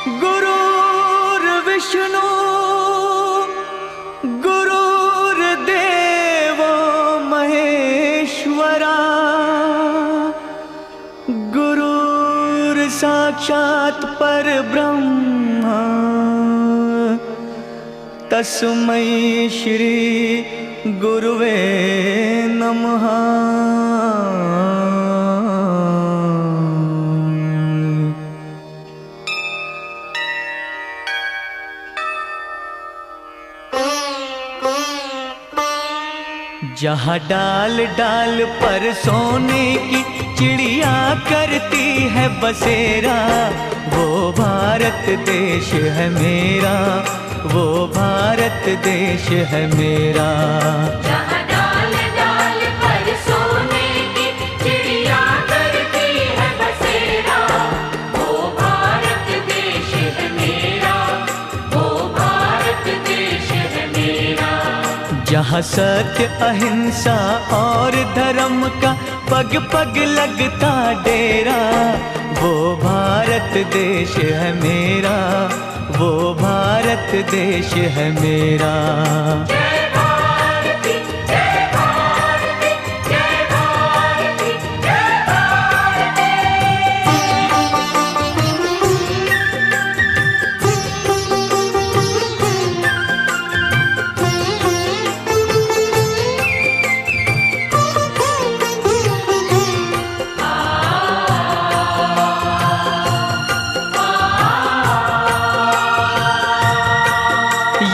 गुरुर्विष्णु गुरुर्देवो महेश्वरा गुरुर्साक्षात् परब्रह्म तस्मै श्री गुरुवे नमः। जहाँ डाल डाल पर सोने की चिड़िया करती है बसेरा, वो भारत देश है मेरा, वो भारत देश है मेरा। जहाँ डाल डाल पर सोने की चिड़िया करती है बसेरा, वो भारत देश है मेरा, वो भारत देश है मेरा। जहाँ सत्य अहिंसा और धर्म का पग पग लगता डेरा, वो भारत देश है मेरा, वो भारत देश है मेरा। जय भारती जय भारती जय भारती जय भारती।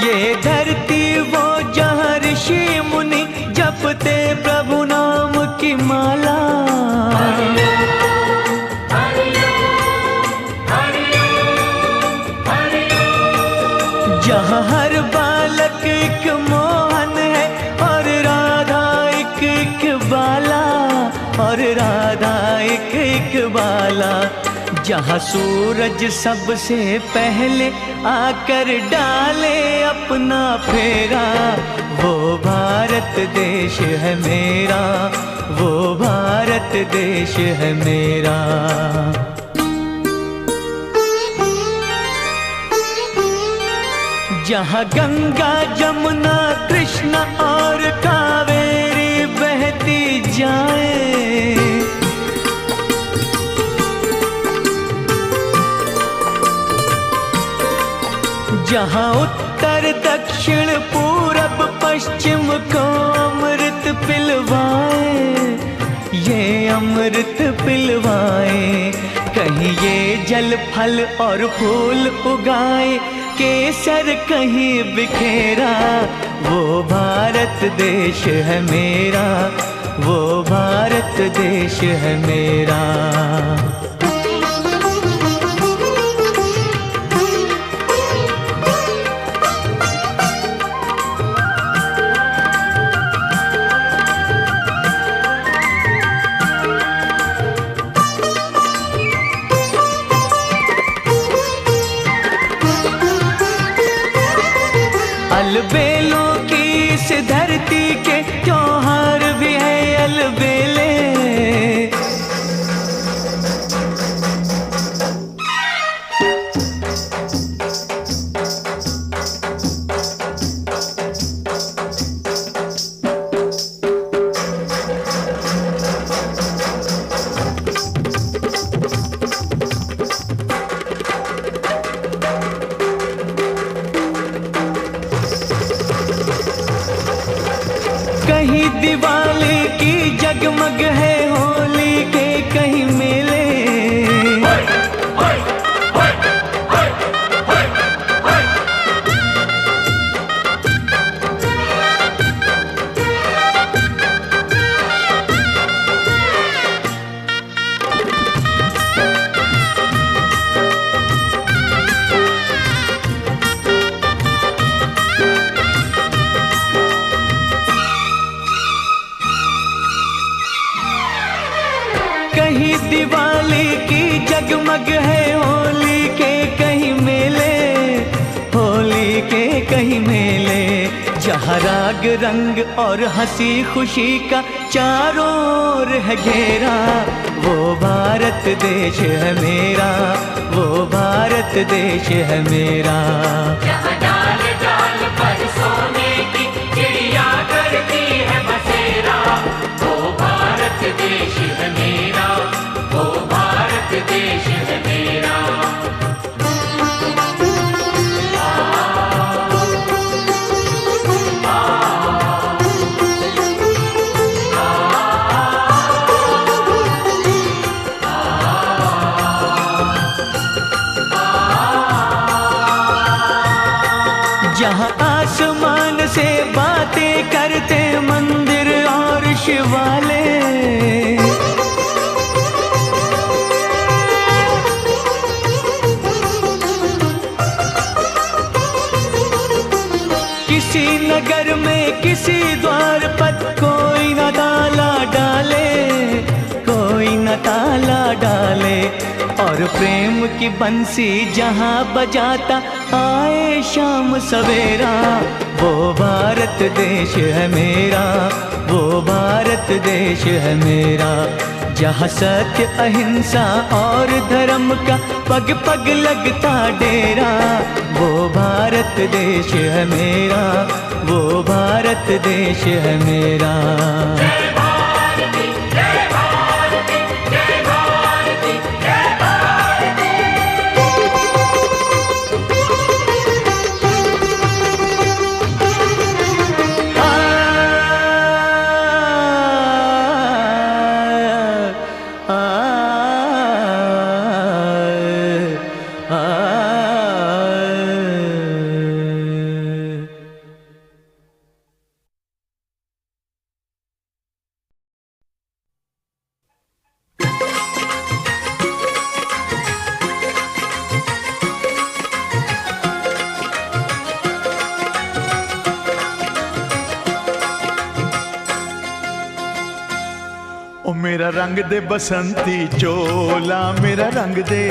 ये धरती वो जहाँ ऋषि मुनि जपते प्रभु नाम की माला, जहाँ हर बालक एक मोहन है और राधा एक एक बाला, और राधा एक एक बाला। जहाँ सूरज सबसे पहले आकर डाले अपना फेरा, वो भारत देश है मेरा, वो भारत देश है मेरा। जहाँ गंगा जमुना कृष्णा और कावेरी बहती जाए, जहाँ उत्तर दक्षिण पूरब पश्चिम को अमृत पिलवाए, ये अमृत पिलवाए। कहीं ये जल फल और फूल उगाए, केसर कहीं बिखेरा, वो भारत देश है मेरा, वो भारत देश है मेरा। अलबेलों की इस धरती के त्योहार भी है अलबेले, कहीं दिवाली की जगमग है होली के कहीं मेले, कहीं दिवाली की जगमग है होली के कहीं मेले, होली के कहीं मेले। जहाँ राग रंग और हंसी खुशी का चारों ओर है घेरा, वो भारत देश है मेरा, वो भारत भारत देश है मेरा। जहाँ डाल डाल पर सोने की चिड़िया करती है बसेरा, वो भारत देश है मेरा, वो भारत देश है मेरा। जहाँ आसमान से बातें करते मंदिर और शिवालय, किसी नगर में किसी द्वार पर कोई न ताला डाले, कोई न ताला डाले। और प्रेम की बंसी जहाँ बजाता आए शाम सवेरा, वो भारत देश है मेरा, वो भारत देश है मेरा। जहाँ सत्य अहिंसा और धर्म का पग पग लगता डेरा, वो भारत देश है मेरा, वो भारत देश है मेरा। जय भारती, जय भारती, जय भारती, जय भारती। ओ मेरा रंग दे बसंती चोला, मेरा रंग दे,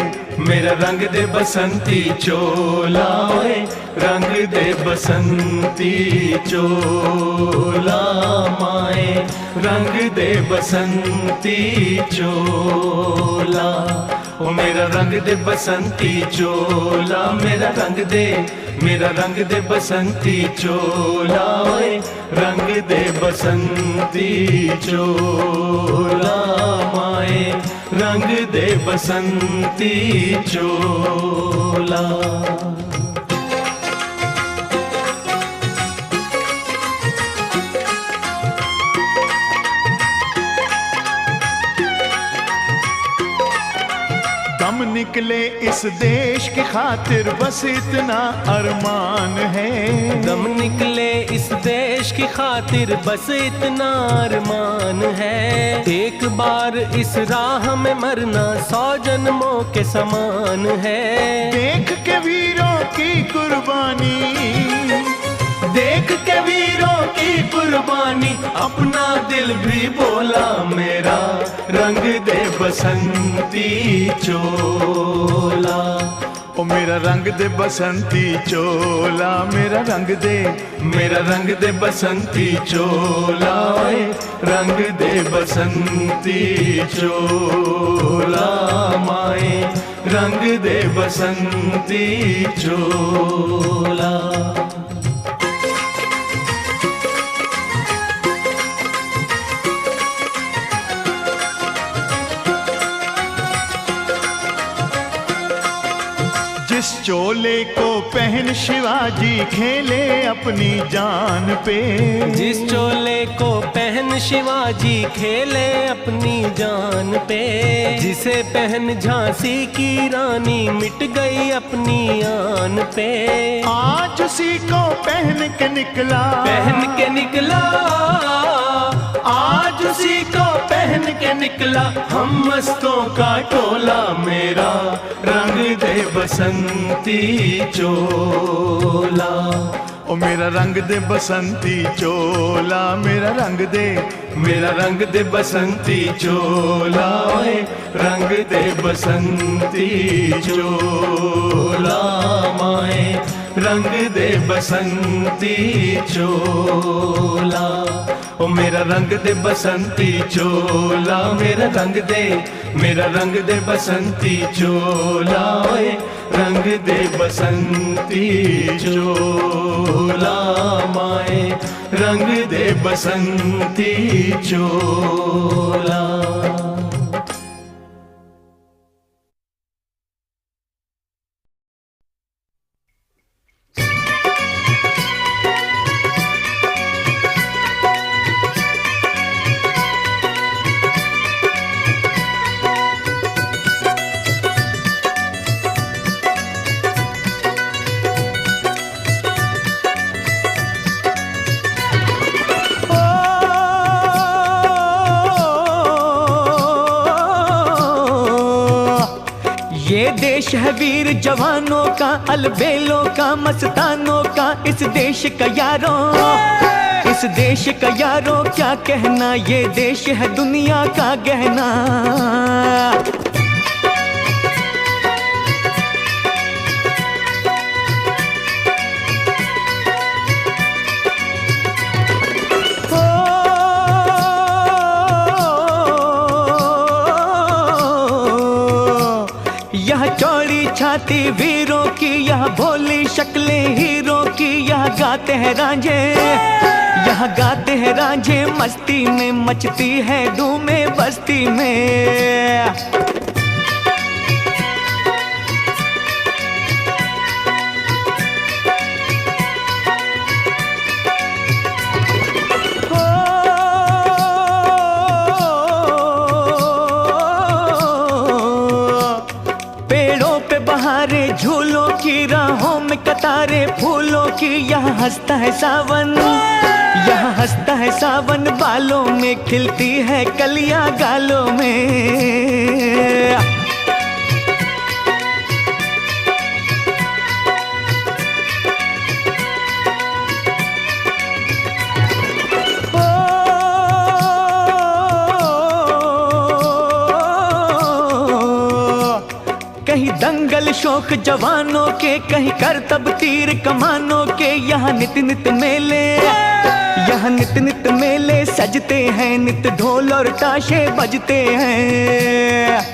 मेरा रंग दे बसंती चोला, ओए रंग दे बसंती चोला माए, रंग दे बसंती चोला। ओ मेरा रंग दे बसंती चोला, मेरा रंग दे, मेरा रंग दे बसंती चोला, ओए रंग दे बसंती चोला माए, रंग दे बसंती चोला। दम निकले इस देश की खातिर बस इतना अरमान है, दम निकले इस देश की खातिर बस इतना अरमान है। एक बार इस राह में मरना 100 जन्मों के समान है। देख के वीरों की कुर्बानी, देख के वीरों की कुर्बानी, अपना दिल भी बोला मेरा, रंग दे बसंती चोला। ओ मेरा रंग दे बसंती चोला, मेरा रंग दे, मेरा रंग दे बसंती चोला, ओए रंग दे बसंती चोला माए, रंग दे बसंती चोला। जिस चोले को पहन शिवाजी खेले अपनी जान पे, जिस चोले को पहन शिवाजी खेले अपनी जान पे, जिसे पहन झांसी की रानी मिट गई अपनी आन पे। आज उसी को पहन के निकला, पहन के निकला, आज उसी को पहन के निकला हम मस्तों का टोला। मेरा रंग दे बसंती चोला, ओ मेरा रंग दे बसंती चोला, मेरा रंग दे, मेरा रंग दे बसंती चोला, ओए रंग दे बसंती चोला माए, रंग दे बसंती चोला। ओ मेरा रंग दे बसंती चोला, मेरा रंग दे बसंती चोला, ओए रंग दे बसंती चोला माए, रंग दे बसंती चोला। ये देश है वीर जवानों का, अलबेलों का, मस्तानों का, इस देश का यारों, इस देश का यारों क्या कहना, ये देश है दुनिया का गहना। यह चौड़ी छाती वीरों की, यह भोली शक्लें हीरों की, यह गाते हैं रांझे, यह गाते हैं रांझे मस्ती में, मचती है धूमें बस्ती में। झूलों की राहों में कतारे फूलों की, यहाँ हंसता है सावन, यहाँ हंसता है सावन, बालों में खिलती है कलियां गालों में। कहीं दंगल शौक जवानों के, कहीं करतब तीर कमानों के, यहाँ नित नित मेले, यहाँ नित नित मेले सजते हैं, नित ढोल और ताशे बजते हैं।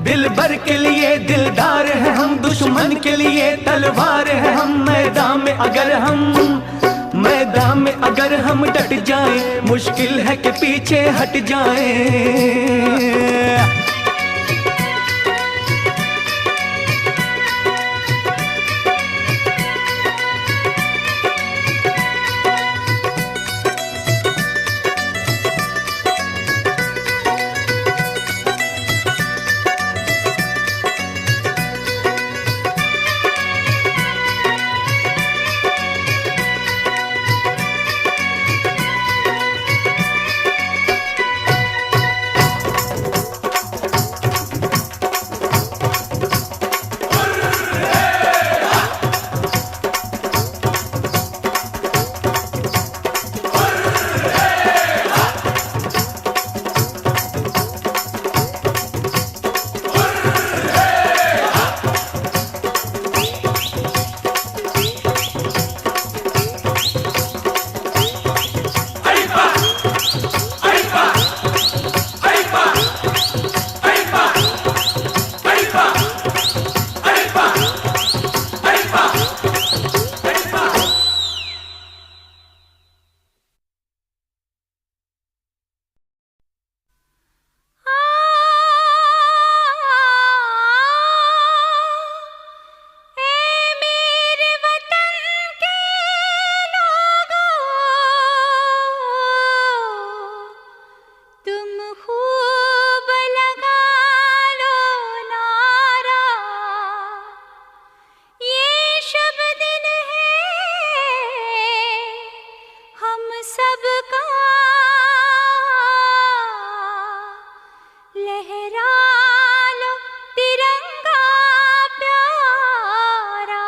दिलबर के लिए दिलदार है हम, दुश्मन के लिए तलवार है हम, मैदान में अगर हम डट जाएं, मुश्किल है कि पीछे हट जाएं। लहरा लो तिरंगा प्यारा।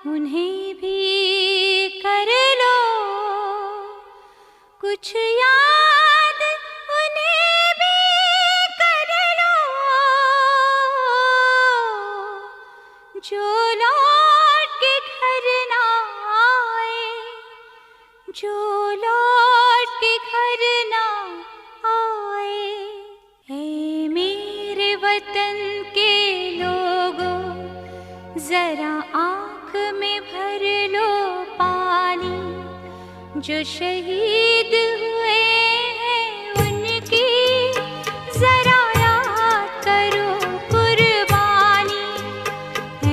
उन्हें भी कर लो कुछ याद, उन्हें भी कर लो जो लौट के घर ना आए, जो लौट के घर ना आए। ऐ मेरे वतन के लोगों, जरा आँख में भर लो पानी, जो शहीद हुए हैं उनकी जरा याद करो कुर्बानी। ऐ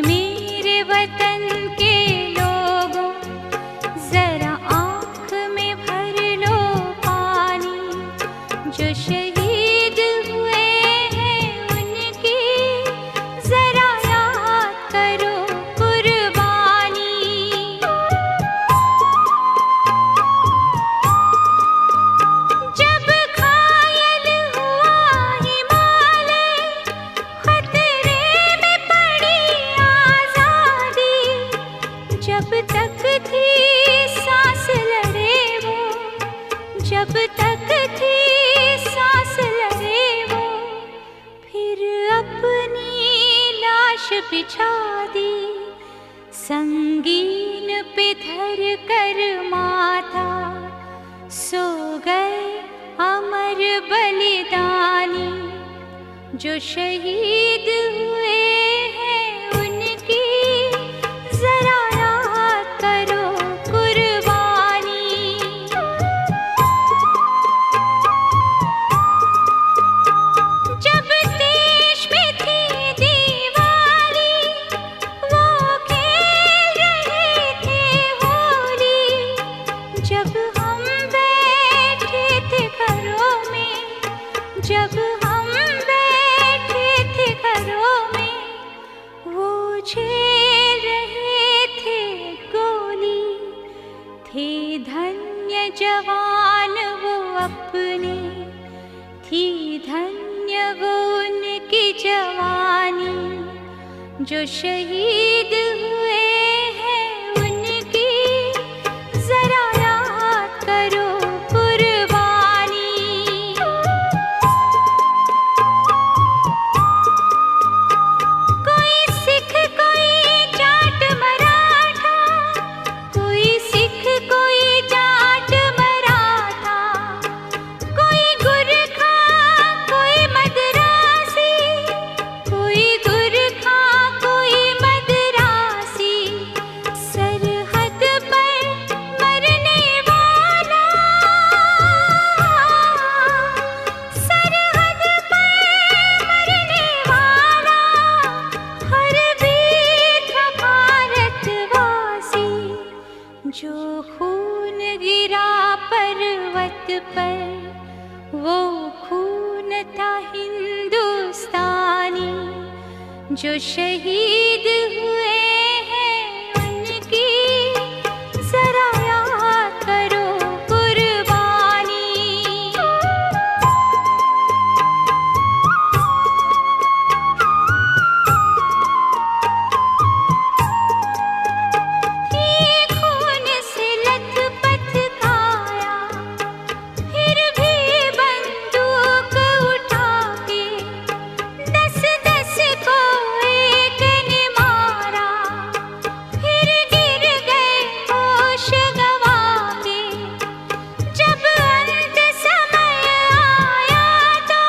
मेरे वतन के लोगों, जरा आँख में भर लो पानी, जो शहीद हुए हैं उनकी जरा याद करो कुर्बानी। जब घायल हुआ हिमालय, खतरे में पड़ी आजादी, जब तक थी सांस लड़े वो, जब तक थी सांस लड़े वो, फिर अपनी लाश बिछा दी, संगीन पे धर कर माथा, सो गए अमर बलिदानी, जो शहीद हुए हैं उनकी जरा याद करो कुर्बानी। जब देश में थी दिवाली, वो खेल रहे थे होली, जब हम बैठे थे घरों में, जब हम बैठे थे घरों में, वो झेल रहे थे गोली, थे धन्य जवान वो अपने, थी धन्य वो उनकी जवानी, जो शहीद हुए हैं उनकी जरा याद करो कुर्बानी। कोई सिख कोई जाट मराठा, कोई सिख कोई जाट मराठा, कोई गुरखा कोई मद्रासी, कोई गुरखा कोई मद्रासी, सरहद पर मरने वाला, सरहद पर मरने वाला, हर वीर था भारतवासी, जो खून गिरा पर्वत पर, वो खून था हिंदुस्तानी, जो शहीद हुए हैं उनकी जरा याद करो कुर्बानी। थी खून से लथपथ काया, फिर भी बंदूक उठा के 10-10 को एक ने मारा, फिर गिर गए होश गंवा के, जब अंत समय आया तो,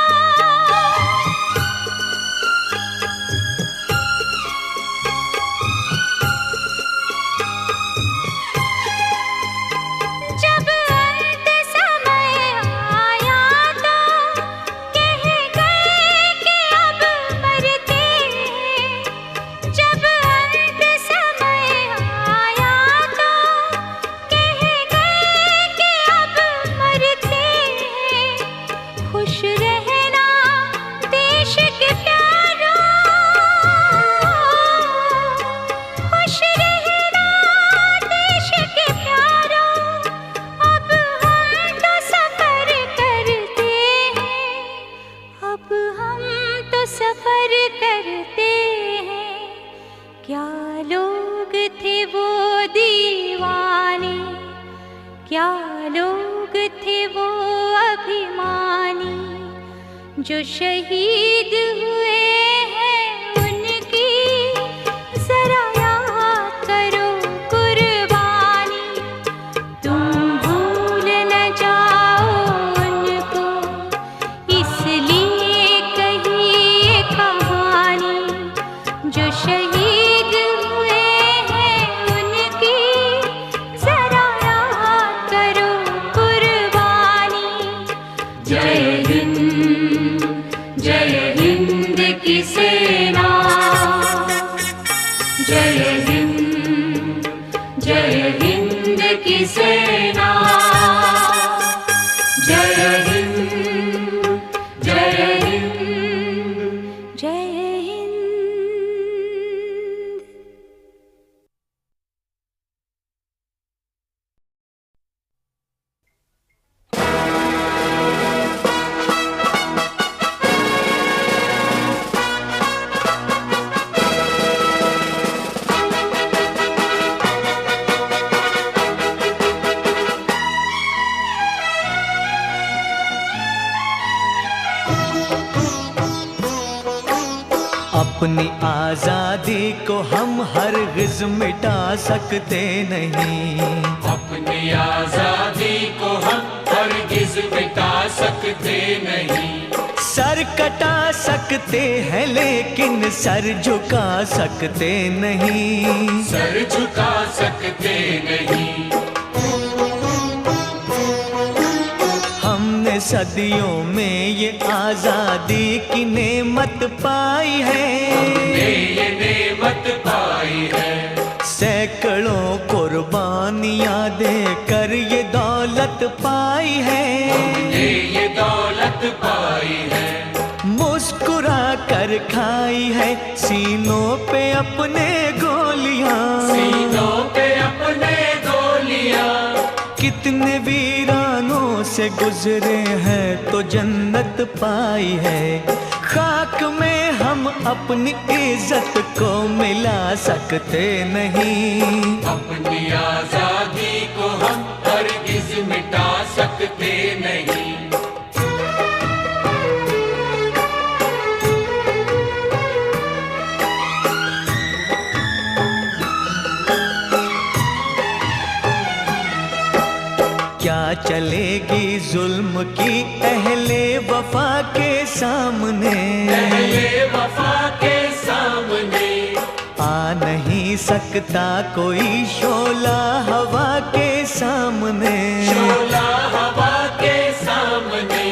जब अंत समय आया तो, कह गए कि अब मरते हैं, जब अंत समय आया तो, कह गए कि अब मरते हैं। खुश रहना देश के प्यारों, खुश रहना देश के प्यारों, अब हम तो सफर करते हैं, अब हम तो सफर करते हैं, क्या लोग क्या लोग थे वो अभिमानी जो शहीद हुए हैं उनकी जरा याद करो कुर्बानी। तुम भूल न जाओ उनको इसलिए कही ये कहानी जो शहीद हुए हैं उनकी जरा याद करो कुर्बानी। जय हिंद की सेना, जय हिंद की सेना, जय हिंद, जय हिंद, जय हिंद। अपनी आजादी को हम हरगिज मिटा सकते नहीं। अपनी आजादी को हम हरगिज मिटा सकते नहीं। सर कटा सकते हैं लेकिन सर झुका सकते नहीं। सर झुका सकते नहीं। हमने सदियों में ये आजादी की नेमत पाई है। हमने ये नेमत पाई है। सैकड़ों कुर्बानियां देकर ये दौलत पाई है। हमने ये दौलत पाई है। मुस्कुरा कर खाई है सीनों पे अपने गोलियां। सीनों पे अपने गोलियां। कितने वीरानों से गुजरे हैं तो जन्नत पाई है। खाक में हम अपनी इज्जत को मिला सकते नहीं। अपनी आजादी को हम हरगिज मिटा सकते नहीं। क्या चलेगी जुल्म की अहले वफा के सामने। अहले वफा के सामने आ नहीं सकता कोई शोला हवा के सामने। शोला हवा के सामने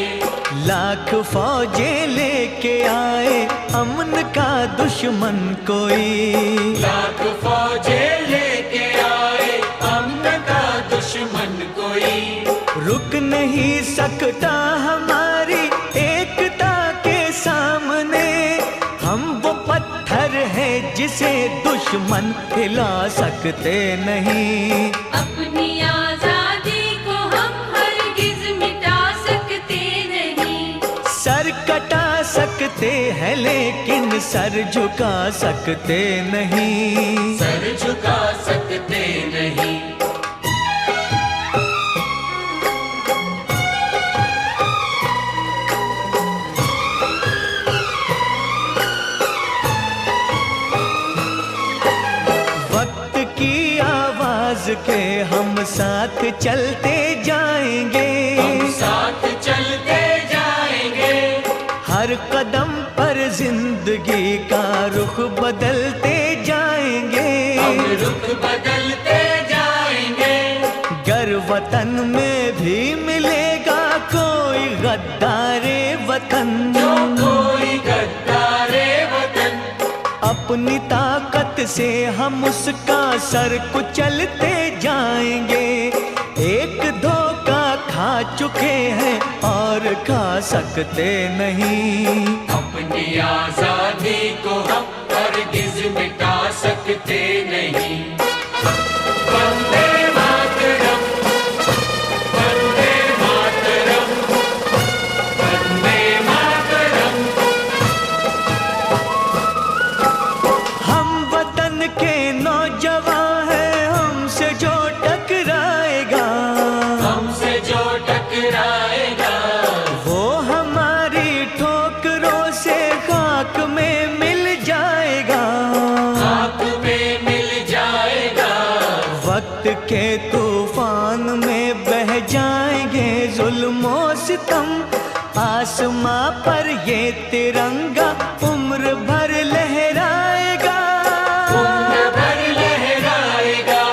लाख फौजें लेके आए अमन का दुश्मन कोई। लाख फौजें लेके आए अमन का दुश्मन कोई। रुक नहीं सकता हमारी एकता के सामने। हम वो पत्थर है जिसे दुश्मन हिला सकते नहीं। अपनी आजादी को हम हरगिज मिटा सकते नहीं। सर कटा सकते हैं लेकिन सर झुका सकते नहीं। सर झुका सकते नहीं। वक्त की आवाज के हम साथ चलते जाएंगे। हम साथ चलते जाएंगे। हर कदम पर जिंदगी का रुख बदलते जाएंगे। हम रुख बदलते जाएंगे। गर वतन में भी मिलेगा कोई गद्दारे वतन। जो कोई गद्दारे वतन अपनी ताकत से हम उसका सर कुचलते जाएंगे। एक धोखा खा चुके हैं और खा सकते नहीं। अपनी आजादी को हम हरगिज मिटा सकते नहीं। वंदे मातरम, वंदे मातरम, वंदे मातरम। हम वतन के नौजवान हैं, हमसे जो टकराएगा कम। आसमां पर ये तिरंगा उम्र भर लहराएगा, उम्र भर लहराएगा।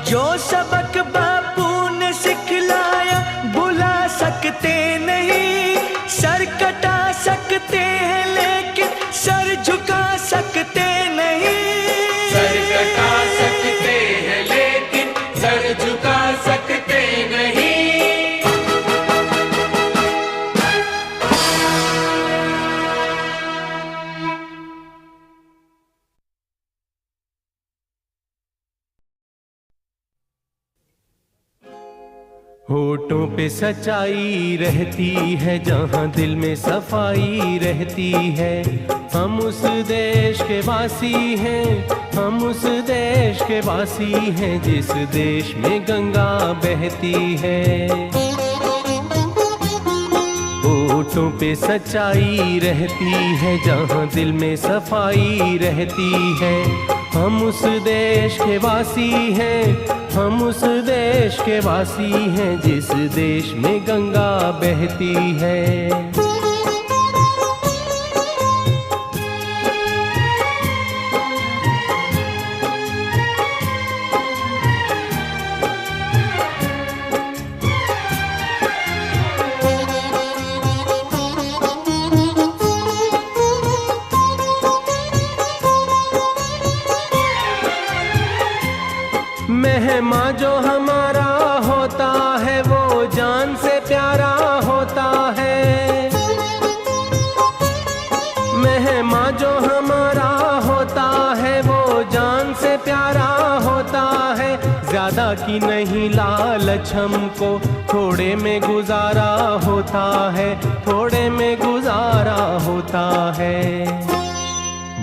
जो सबक बापू ने सिखलाया भुला सकते नहीं। सर कटा सकते हैं लेकिन सर झुका सकते नहीं। सर कटा सकते हैं लेकिन सर झुका सकते नहीं। होठों पे सच्चाई रहती है, जहाँ दिल में सफाई रहती है। हम उस देश के वासी हैं, हम उस देश के वासी हैं, जिस देश में गंगा बहती है। होठों पे सच्चाई रहती है, जहाँ दिल में सफाई रहती है। हम उस देश के वासी हैं, हम उस देश के वासी हैं, जिस देश में गंगा बहती है। मेहमा जो हमारा होता है वो जान से प्यारा होता है। मेहमा जो हमारा होता है वो जान से प्यारा होता है। ज्यादा की नहीं लालच हमको, थोड़े में गुजारा होता है, थोड़े में गुजारा होता है।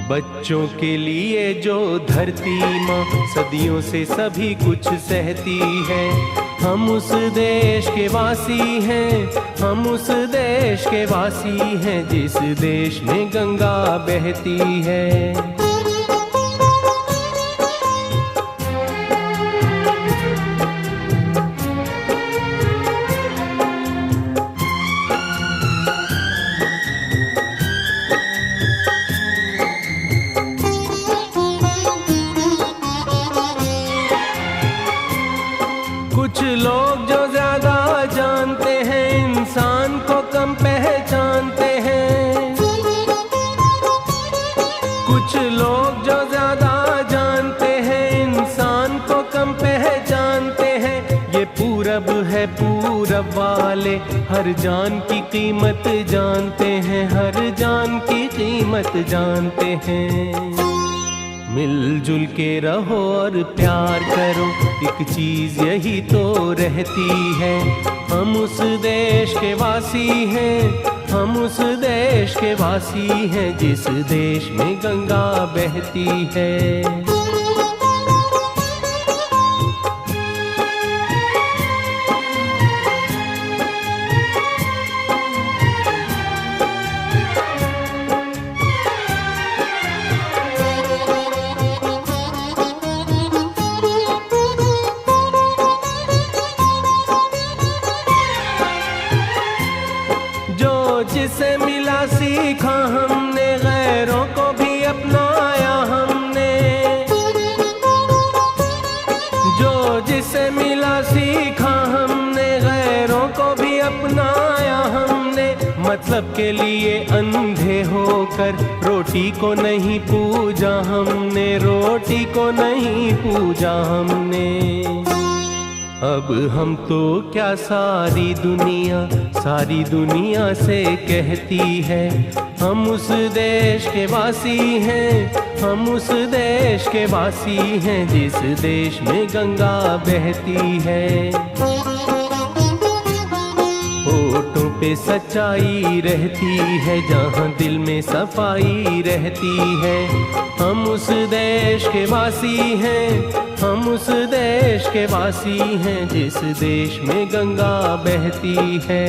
बच्चों के लिए जो धरती माँ सदियों से सभी कुछ सहती है। हम उस देश के वासी हैं, हम उस देश के वासी हैं, जिस देश में गंगा बहती है। कुछ लोग जो ज्यादा जानते हैं इंसान को कम पहचानते हैं। कुछ लोग जो ज्यादा जानते हैं इंसान को कम पहचानते हैं। ये पूरब है, पूरब वाले हर जान की कीमत जानते हैं, हर जान की कीमत जानते हैं। मिलजुल के रहो और प्यार करो, एक चीज यही तो रहती है। हम उस देश के वासी हैं, हम उस देश के वासी हैं, जिस देश में गंगा बहती है। जिसे मिला सीखा हमने, गैरों को भी अपनाया हमने। जो जिसे मिला सीखा हमने, गैरों को भी अपनाया हमने। मतलब के लिए अंधे होकर रोटी को नहीं पूजा हमने, रोटी को नहीं पूजा हमने। अब हम तो क्या सारी दुनिया से कहती है। हम उस देश के वासी हैं, हम उस देश के वासी हैं, जिस देश में गंगा बहती है। होठों पे सच्चाई रहती है, जहाँ दिल में सफाई रहती है। हम उस देश के वासी हैं, हम उस देश के वासी हैं, जिस देश में गंगा बहती है।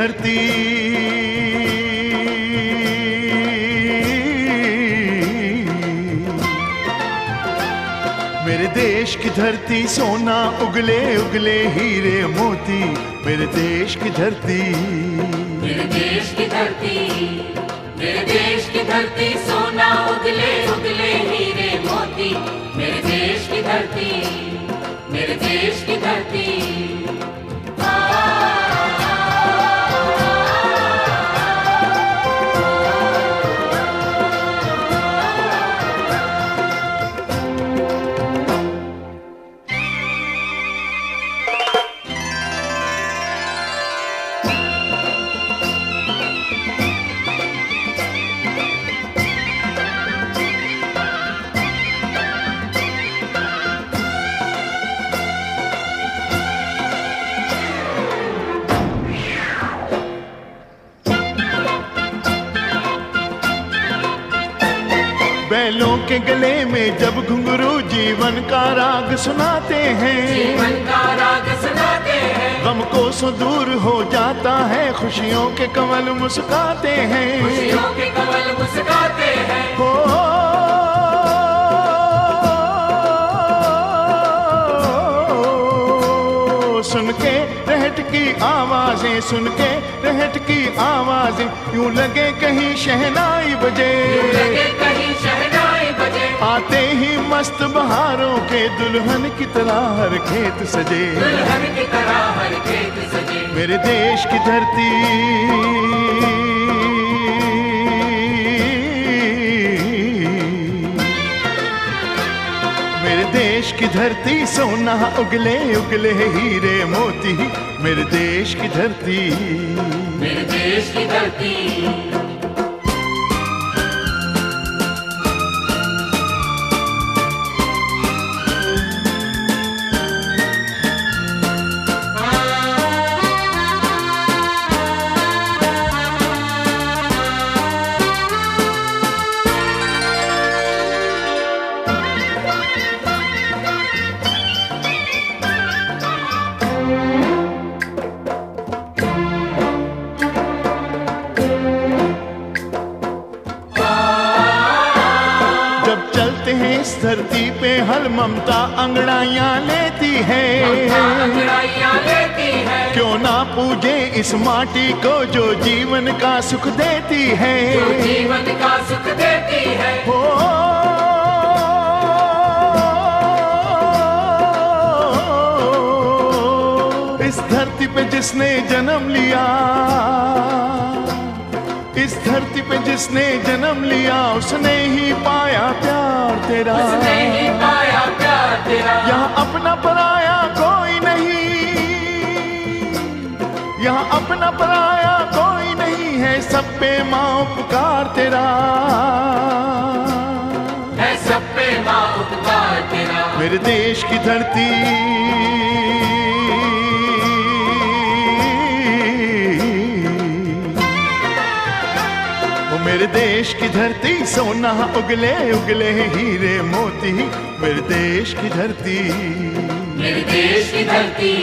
धरती मेरे देश की धरती सोना उगले उगले हीरे मोती मेरे देश की धरती मेरे देश की धरती मेरे देश की धरती सोना उगले उगले हीरे मोती मेरे देश की धरती मेरे देश की धरती बैलों के गले में जब घुंघरू जीवन का राग सुनाते हैं जीवन का राग सुनाते हैं गम को सो दूर हो जाता है खुशियों के कमल मुस्काते हैं खुशियों के कमल मुस्काते हैं हो सुन के रहट की आवाजें सुन के रहट की आवाजें यूं लगे कहीं शहनाई बजे लगे कहीं शहनाई बजे आते ही मस्त बहारों के दुल्हन की तरह हर खेत सजे दुल्हन की तरह हर खेत सजे मेरे देश की धरती मेरे देश की धरती सोना उगले उगले हीरे मोती मेरे देश की धरती मेरे देश की धरती इस धरती पे हर ममता अंगड़ाइयाँ लेती है अंगड़ाइयाँ लेती है क्यों ना पूजे इस माटी को जो जीवन का सुख देती है जो जीवन का सुख देती है हो इस धरती पे जिसने जन्म लिया इस धरती पे जिसने जन्म लिया उसने ही पाया प्यार तेरा उसने ही पाया प्यार तेरा यहाँ अपना पराया कोई नहीं यहाँ अपना पराया कोई नहीं है सब पे माँ उपकार तेरा है सब पे माँ उपकार तेरा मेरे देश की धरती मेरे देश की धरती सोना उगले उगले हीरे मोती मेरे देश की धरती मेरे देश की धरती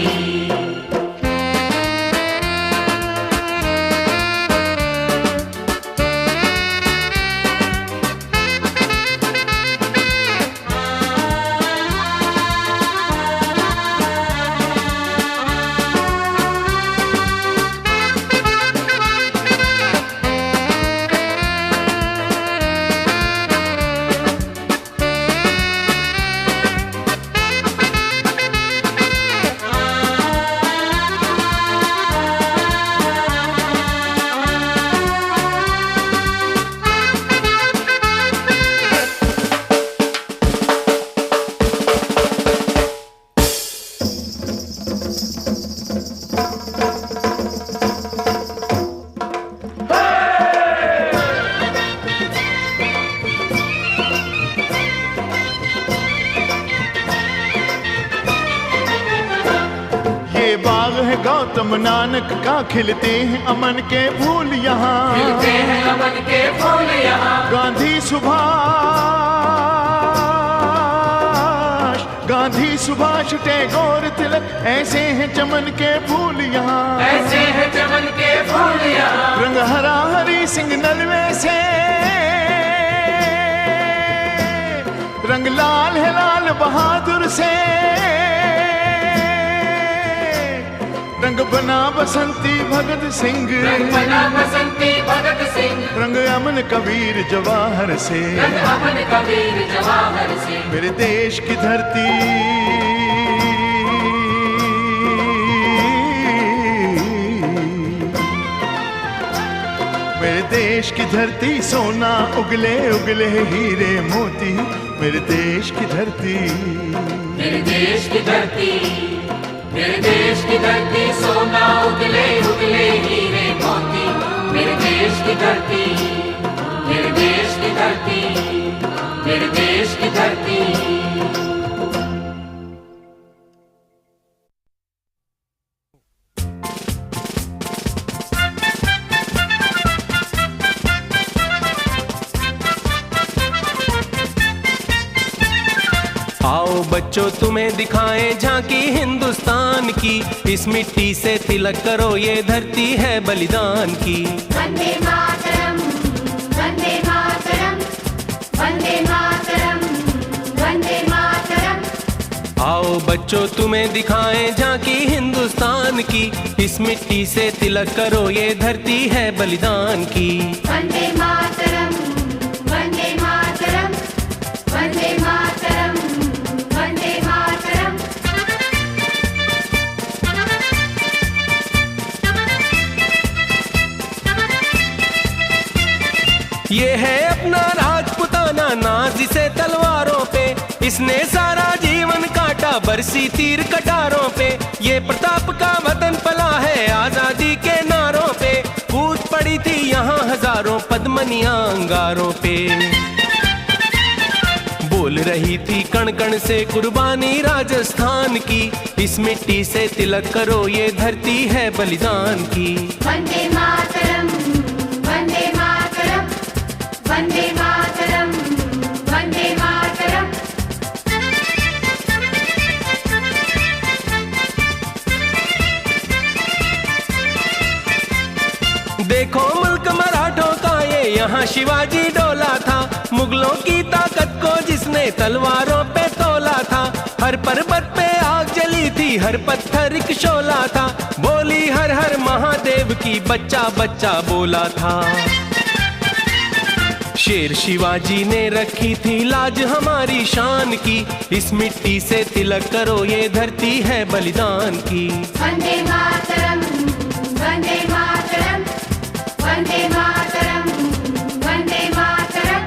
गौतम नानक का खिलते हैं अमन के फूल यहाँ खिलते हैं अमन के फूल यहाँ गांधी सुभाष गांधी सुभाष टैगोर तिलक, ऐसे हैं चमन के फूल यहाँ, ऐसे हैं चमन के फूल यहाँ। रंग हरा हरी सिंह नलवे से, रंग लाल है लाल बहादुर से, रंग बना बसंती भगत सिंह, रंग बना बसंती भगत सिंह, रंग अमन कबीर जवाहर से, रंग अमन कबीर जवाहर से। मेरे देश की धरती मेरे देश की धरती सोना उगले उगले हीरे मोती, मेरे देश की धरती, मेरे देश की धरती, मेरे देश की धरती सोना उगले उगले हीरे मोती, मेरे देश की धरती, मेरे देश की धरती, मेरे देश की धरती। आओ बच्चों तुम्हें दिखाएं झांकी हिंदुस्तान की, इस मिट्टी से तिलक करो ये धरती है बलिदान की। वंदे मातरम, वंदे मातरम, वंदे मातरम, वंदे मातरम। आओ बच्चों तुम्हें दिखाएं झांकी हिंदुस्तान की, इस मिट्टी से तिलक करो ये धरती है बलिदान की। वंदे मातरम, वंदे मातरम, वंदे मातरम, वंदे मातरम। ये है अपना राजपुताना नाज इसे तलवारों पे, इसने सारा जीवन काटा बरसी तीर कटारों पे। ये प्रताप का वतन पला है आजादी के नारों पे, कूद पड़ी थी यहाँ हजारों पद्मनियां अंगारों पे। बोल रही थी कण कण से कुर्बानी राजस्थान की, इस मिट्टी से तिलक करो ये धरती है बलिदान की। वंदे मातरम, वंदे मातरम, वंदे मातरम, वंदे मातरम। देखो मुल्क मराठों का ये यहाँ शिवाजी डोला था, मुगलों की ताकत को जिसने तलवारों पे तोला था। हर पर्वत पे आग जली थी, हर पत्थर एक शोला था, बोली हर हर महादेव की बच्चा बच्चा बोला था। शेर शिवाजी ने रखी थी लाज हमारी शान की, इस मिट्टी से तिलक करो ये धरती है बलिदान की। वंदे मातरम, वंदे मातरम, वंदे मातरम, वंदे मातरम।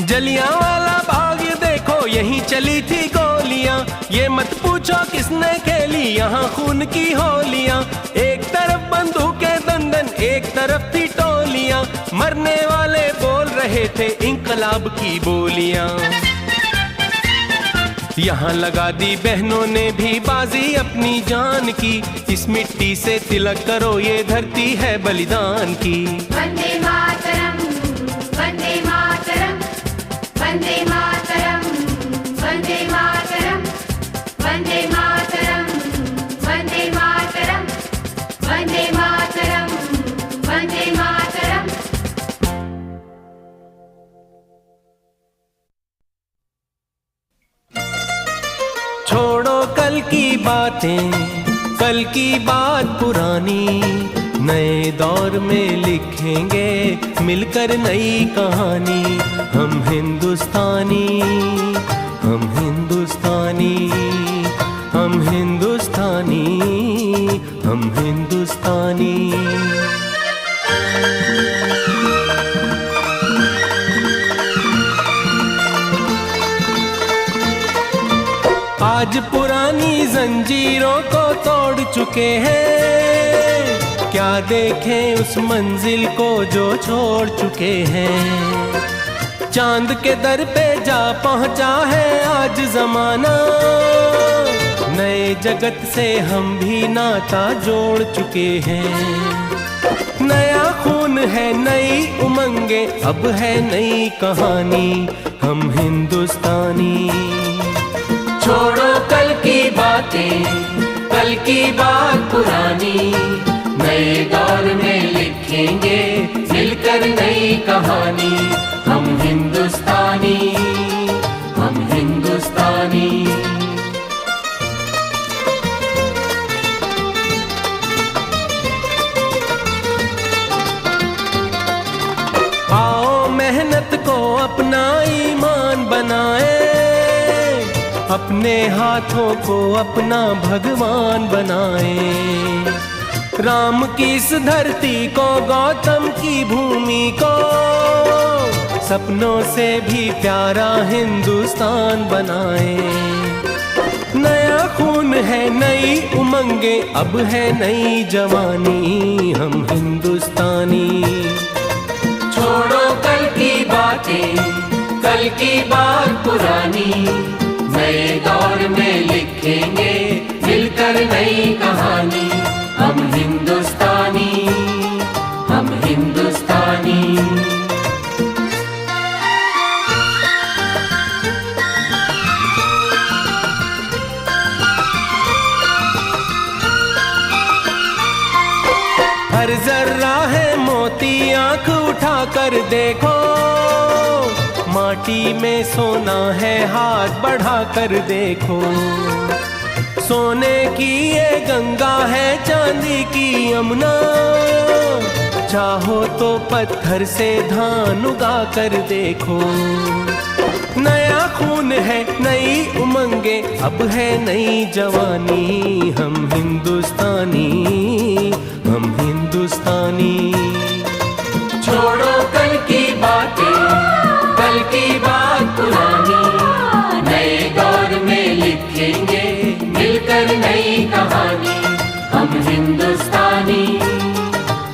जलियांवाला बाग देखो यहीं चली थी गोलियां, ये मत पूछो किसने खेली यहाँ खून की होलियां। एक तरफ बंदूकें दंदन एक तरफ थी टोलियां, मरने वाले बोल रहे थे इंकलाब की बोलियां। यहाँ लगा दी बहनों ने भी बाजी अपनी जान की, इस मिट्टी से तिलक करो ये धरती है बलिदान की। वंदे मातरम, वंदे मातरम, वंदे मातरम, वंदे मातरम, वंदे मातरम, वंदे मातरम, वंदे मातरम, वंदे मातरम। छोड़ो कल की बातें, कल की बात पुरानी, नए दौर में लिखेंगे मिलकर नई कहानी। हम हिंदुस्तानी, हम हिंदुस्तानी, हम हिंदुस्तानी, हम हिंदुस्तानी। आज पुरानी जंजीरों को तोड़ चुके हैं, क्या देखें उस मंजिल को जो छोड़ चुके हैं। चांद के दर पे जा पहुंचा है आज जमाना, नए जगत से हम भी नाता जोड़ चुके हैं। नया खून है, नई उमंगे, अब है नई कहानी, हम हिंदुस्तानी। छोड़ो कल की बातें, कल की बात पुरानी, नए दौर में लिखेंगे मिलकर नई कहानी, हम हिंदुस्तानी, हम हिंदुस्तानी। आओ मेहनत को अपना ईमान बनाए, अपने हाथों को अपना भगवान बनाए। राम की इस धरती को, गौतम की भूमि को, सपनों से भी प्यारा हिंदुस्तान बनाए। नया खून है, नई उमंगे, अब है नई जवानी, हम हिंदुस्तानी। छोड़ो कल की बातें, कल की बात पुरानी, नए दौर में लिखेंगे मिलकर नई कहानी, हम हिंदुस्तानी, हम हिंदुस्तानी। हर जर्रा है मोती, आंख उठा कर देखो, माटी में सोना है, हाथ बढ़ा कर देखो। सोने की ये गंगा है, चांदी की यमुना, चाहो तो पत्थर से धान उगा कर देखो। नया खून है, नई उमंगे, अब है नई जवानी, हम हिंदुस्तानी, हम हिंदुस्तानी। छोड़ो कल की बातें, कल की बात पुरानी, नए दौर में लिखेंगे मिलकर नई कहानी, हम हिंदुस्तानी,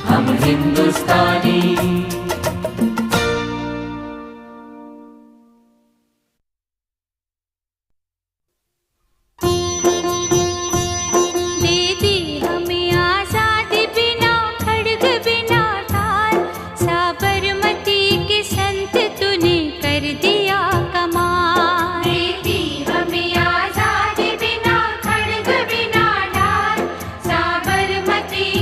हम हिंदुस्तानी। साबरमती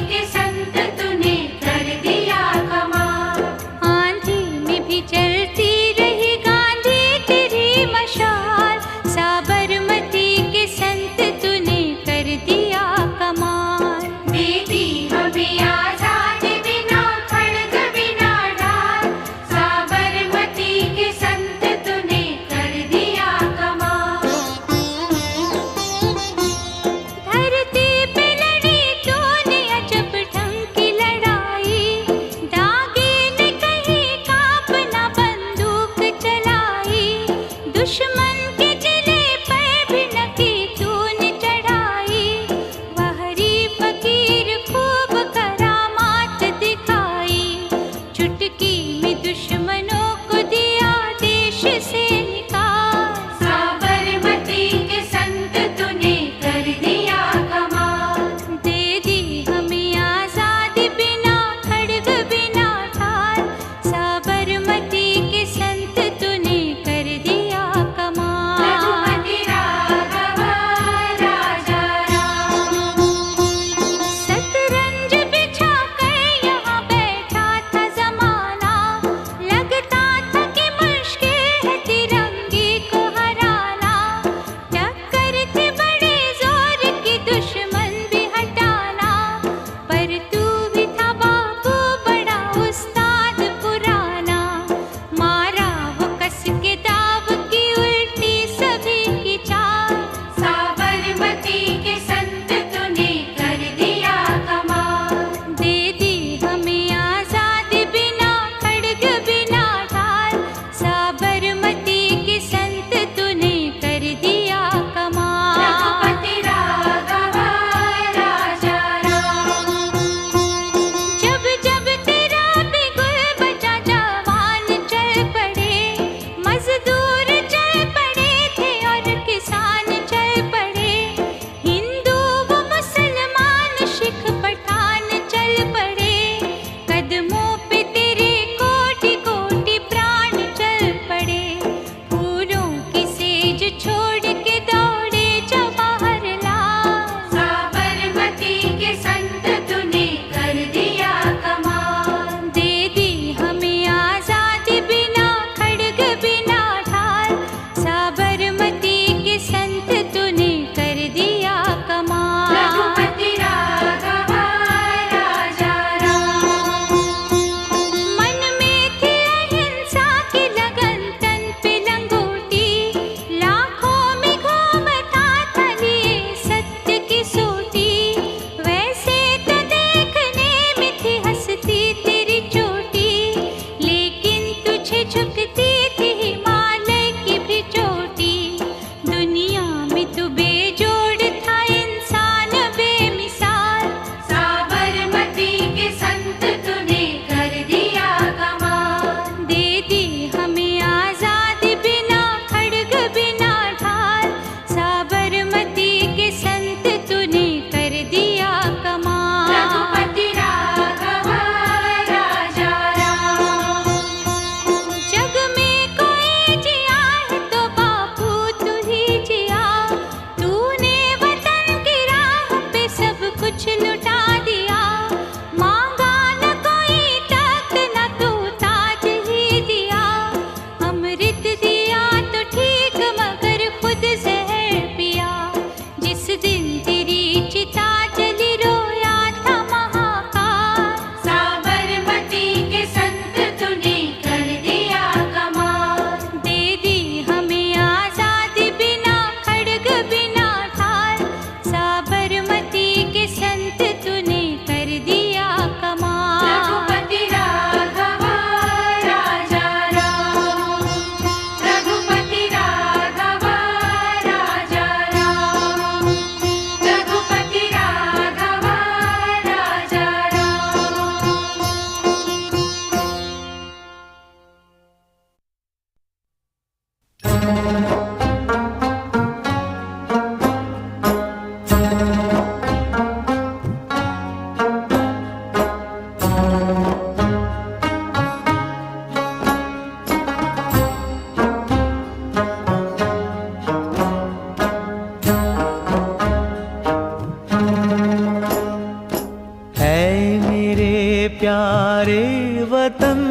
प्यारे वतन,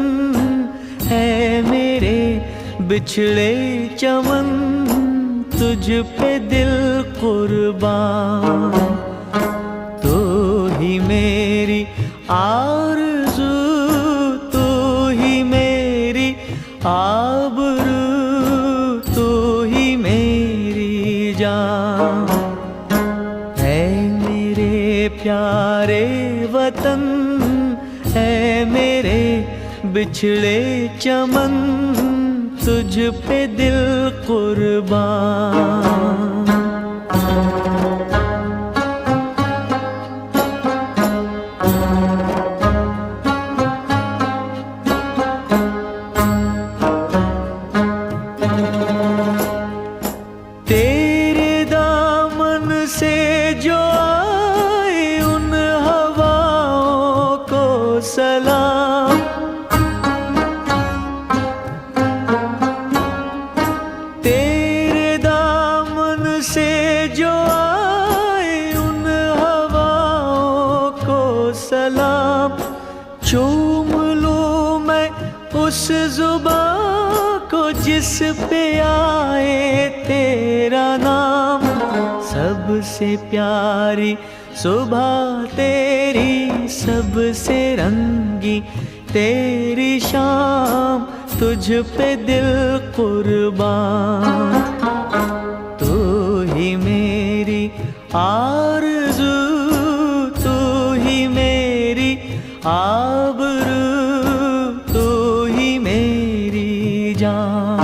है मेरे बिछड़े चमन, तुझ पे दिल कुर्बान। तू ही मेरी आरज़ू, तू ही मेरी आबरू, तू ही मेरी जान। है मेरे प्यारे वतन, है मेरे बिछड़े चमन, तुझ पे दिल कुर्बान। तेरे दामन से जो आए उन हवाओं को सलाम। तेरे दामन से जो आए उन हवाओं को सलाम। चूम लूं मैं उस जुबां को जिस पे आए तेरा नाम। सबसे प्यारी सुबह तेरी, सबसे रंगी तेरी शाम, तुझ पे दिल कुर्बान। तू ही मेरी आरज़ू, तू ही मेरी आबरू, तू ही मेरी जान।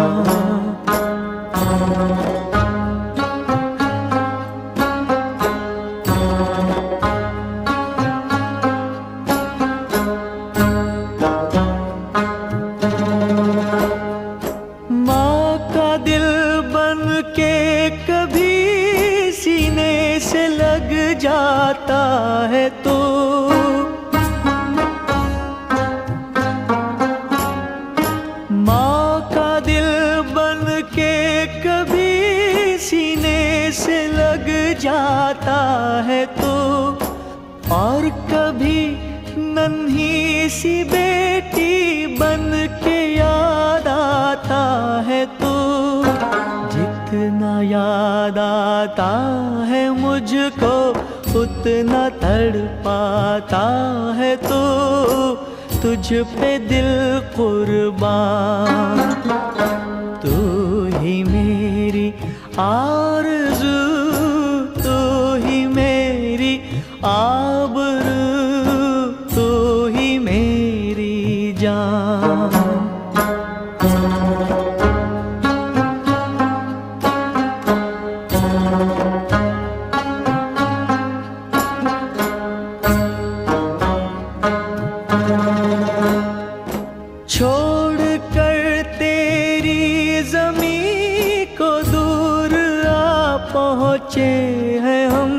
माँ का दिल बन के कभी सीने से लग जाता है तो, माँ का दिल बन के कभी सीने से लग जाता है तो, और कभी नन्ही सी बेटी बन के याद आता है तो। जितना याद आता है मुझको उतना तड़पाता है तो, तुझ पे दिल कुर्बान। तू ही मेरी आरज़ू, तू ही मेरी आबरू, तू ही मेरी जान। छोड़ कर तेरी ज़मीं को दूर आ पहुँचे हैं हम।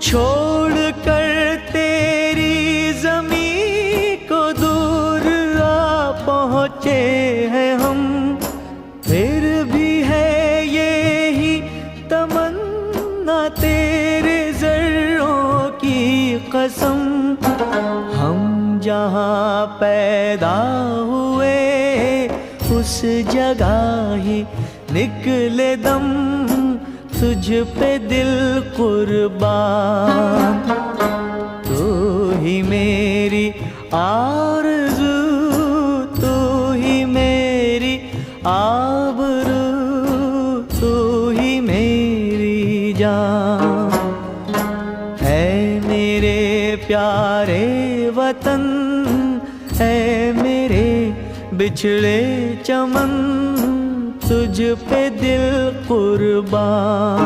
छोड़ कर तेरी ज़मीं को दूर आ पहुँचे हैं हम। फिर भी है यही तमन्ना तेरे ज़र्रों की कसम, हम जहाँ पैदा हुए उस जगह ही निकले दम, तुझ पे दिल कुर्बान। तू ही मेरी आरज़ू, तू ही मेरी आबरू, तू ही मेरी जान। है मेरे प्यारे वतन, है मेरे बिछड़े चमन, तुझ पे दिल कुर्बान।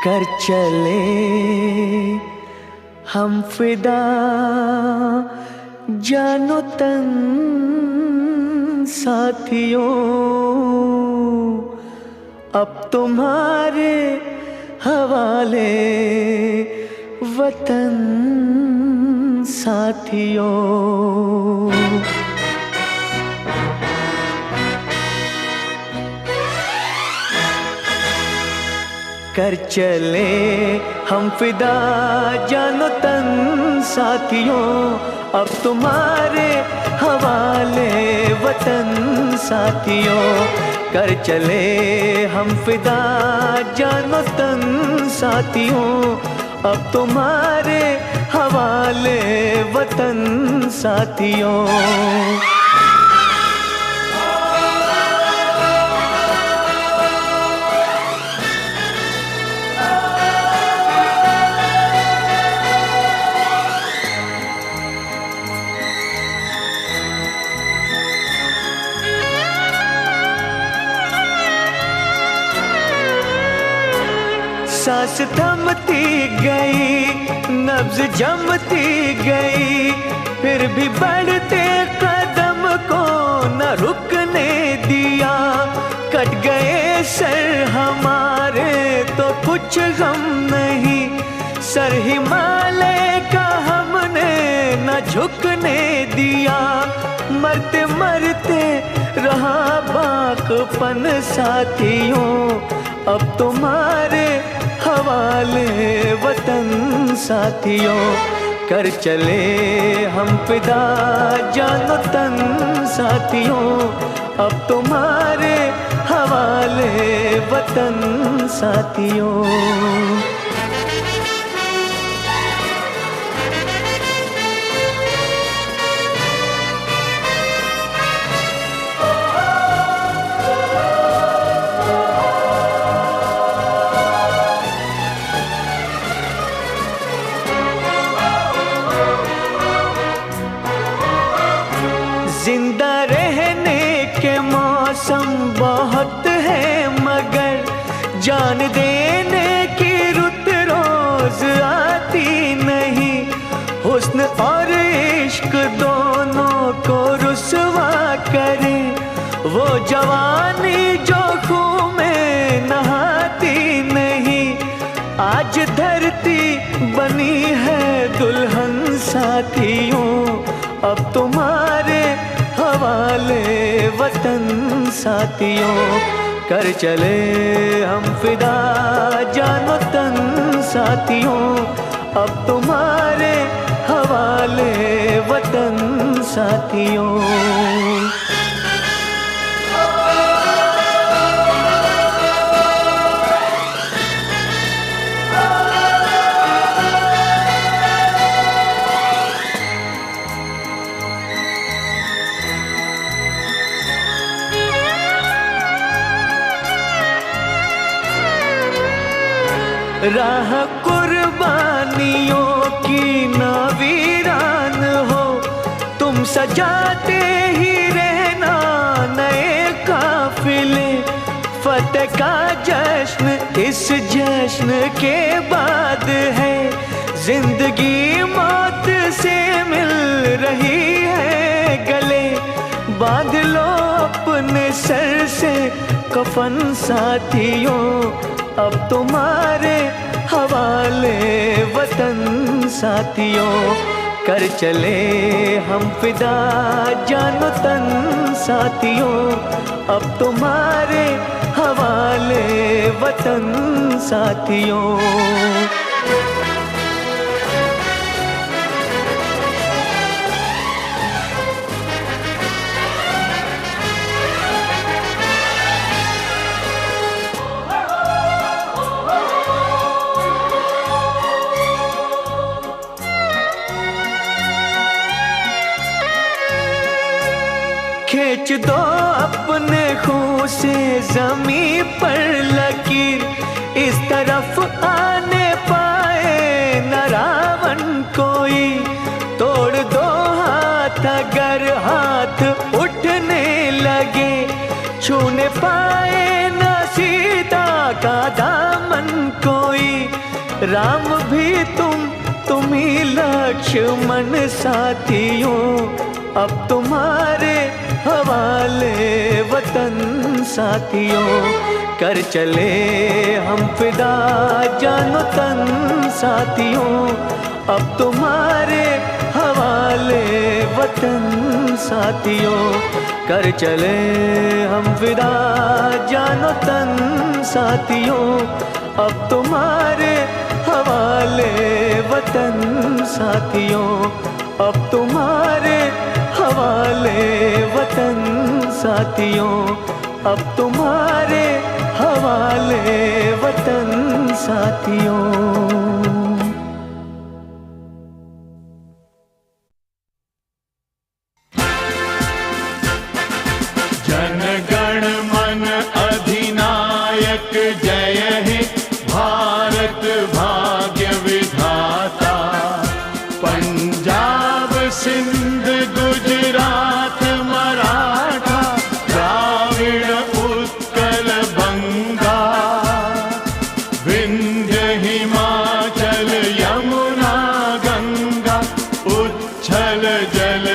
कर चले हम फिदा जानो तन साथियों, अब तुम्हारे हवाले वतन साथियों। कर चले हम फिदा जानो तन साथियों, अब तुम्हारे हवाले वतन साथियों। कर चले हम फिदा जानो तन साथियों, अब तुम्हारे हवाले वतन साथियों। सांस थमती गई, नब्ज जमती गई, फिर भी बढ़ते कदम को न रुकने दिया। कट गए सर हमारे तो कुछ गम नहीं, सर हिमालय का हमने न झुकने दिया। मरते मरते रहा बाकपन साथियों, अब तुम्हारे हवाले वतन साथियों। कर चले हम फिदा जानो तन साथियों, अब तुम्हारे हवाले वतन साथियों। जिंदा रहने के मौसम बहुत है, मगर जान देने की रुत रोज आती नहीं। हुस्न और इश्क दोनों को रुसवा करे, वो जवानी जो खून में नहाती नहीं। आज धरती बनी है दुल्हन साथियों, अब तुम्हारे हवाले वतन साथियों। कर चले हम फिदा जानो तन साथियों, अब तुम्हारे हवाले वतन साथियों। राह कुर्बानियों की ना वीरान हो, तुम सजाते ही रहना नए काफिले। फतेह का जश्न इस जश्न के बाद है, जिंदगी मौत से मिल रही है गले। बांध लो अपने सर से कफन साथियों, अब तुम्हारे हवाले वतन साथियों। कर चले हम फिदा जानो तन साथियों, अब तुम्हारे हवाले वतन साथियों। खींच दो अपने खून से जमीन पर लकीर, इस तरफ आने पाए न रावण कोई। तोड़ दो हाथ अगर हाथ उठने लगे, छूने पाए न सीता का दामन कोई। राम भी तुम ही लक्ष्य दुश्मन साथियों अब तुम्हारे हवाले वतन साथियों, कर चले हम फिदा जानो तन साथियों, अब तुम्हारे हवाले वतन साथियों, कर चले हम फिदा जानो तन साथियों, अब तुम्हारे हवाले वतन साथियों, अब तुम्हारे हवाले वतन साथियों, अब तुम्हारे हवाले वतन साथियों। जनगण मन अधिनायक जय हे भारत भाग्य विधाता, पंजाब सिंध गुजरात मराठा द्राविड़ उत्कल बंगा, विंध्य हिमाचल यमुना गंगा उच्छल जल